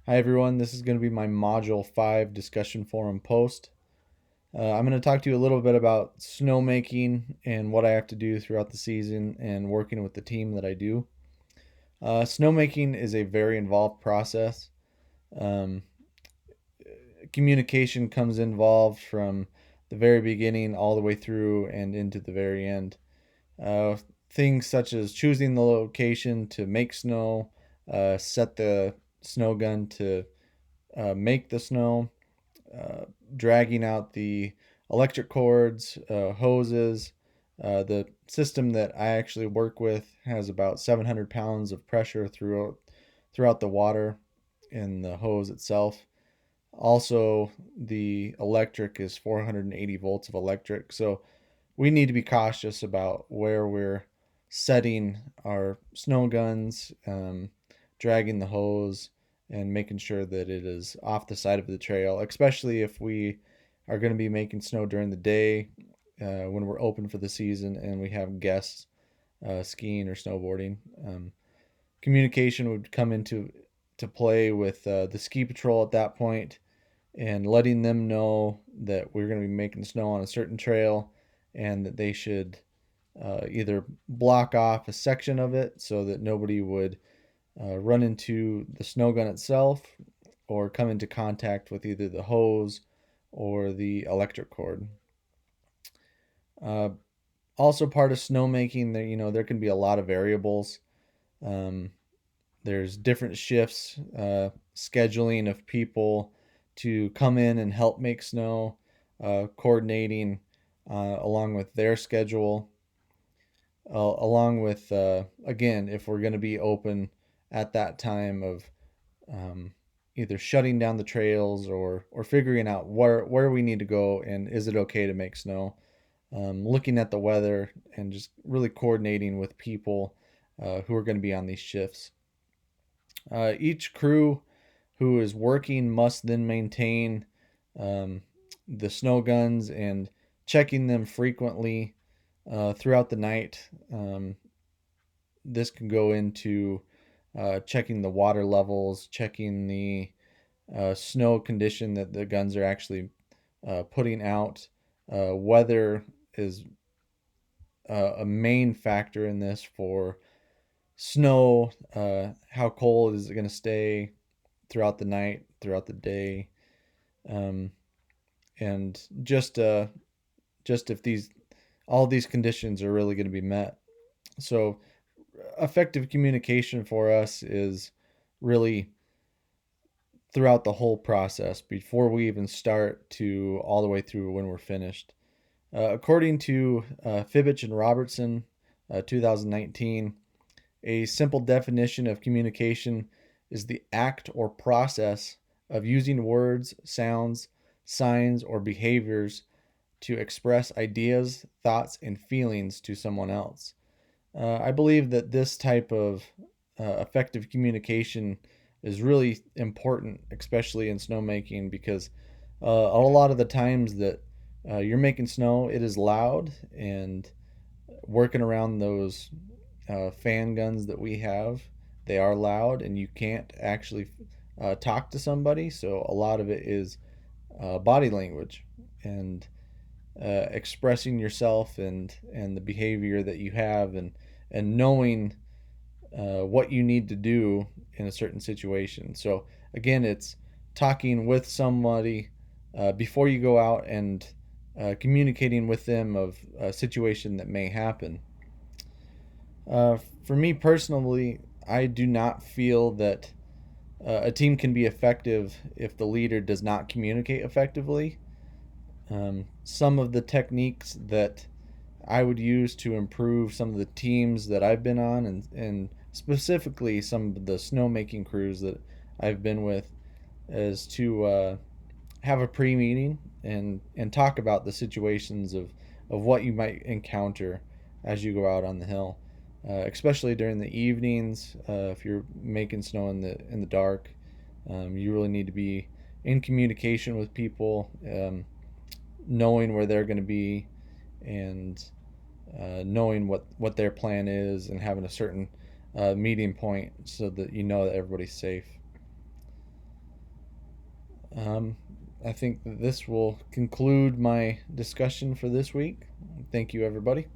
Hi everyone, this is going to be my Module 5 discussion forum post. I'm going to talk to you a little bit about snowmaking and what I have to do throughout the season and working with the team that I do. Snowmaking is a very involved process. Um, Communication comes involved from the very beginning all the way through and into the very end. Uh, Things such as choosing the location to make snow, set the snow gun to make the snow, uh, dragging out the electric cords, hoses. The system that I actually work with has about 700 pounds of pressure throughout the water in the hose itself. Also, the electric is 480 volts of electric. So we need to be cautious about where we're setting our snow guns, dragging the hose, and making sure that it is off the side of the trail, especially if we are going to be making snow during the day when we're open for the season and we have guests skiing or snowboarding. Communication would come into to play with the ski patrol at that point and letting them know that we're going to be making snow on a certain trail and that they should either block off a section of it so that nobody would run into the snow gun itself or come into contact with either the hose or the electric cord. Uh, Also, part of snowmaking, there can be a lot of variables. Um, there's different shifts, scheduling of people to come in and help make snow, coordinating along with their schedule, along with again, if we're going to be open at that time of um, either shutting down the trails or figuring out where we need to go and is it okay to make snow. Looking at the weather and just really coordinating with people who are going to be on these shifts. Each crew who is working must then maintain um, the snow guns and checking them frequently throughout the night. This can go into checking the water levels, checking the snow condition that the guns are actually putting out. Weather is a main factor in this for snow. How cold is it going to stay throughout the night, throughout the day, um, and just if these all these conditions are really going to be met. So effective communication for us is really throughout the whole process before we even start to all the way through when we're finished. According to Fibbich and Robertson, 2019, a simple definition of communication is the act or process of using words, sounds, signs, or behaviors to express ideas, thoughts, and feelings to someone else. I believe that this type of effective communication is really important, especially in snowmaking, because a lot of the times that you're making snow, it is loud, and working around those fan guns that we have, they are loud, and you can't actually talk to somebody. So a lot of it is body language and expressing yourself and the behavior that you have and knowing what you need to do in a certain situation. So again, it's talking with somebody before you go out and communicating with them of a situation that may happen. For me personally, I do not feel that a team can be effective if the leader does not communicate effectively. Some of the techniques that I would use to improve some of the teams that I've been on, and specifically some of the snowmaking crews that I've been with, is to have a pre-meeting and talk about the situations of what you might encounter as you go out on the hill, especially during the evenings. If you're making snow in the dark, you really need to be in communication with people, knowing where they're going to be, and knowing what their plan is, and having a certain meeting point so that you know that everybody's safe. Um, I think that this will conclude my discussion for this week. Thank you, everybody.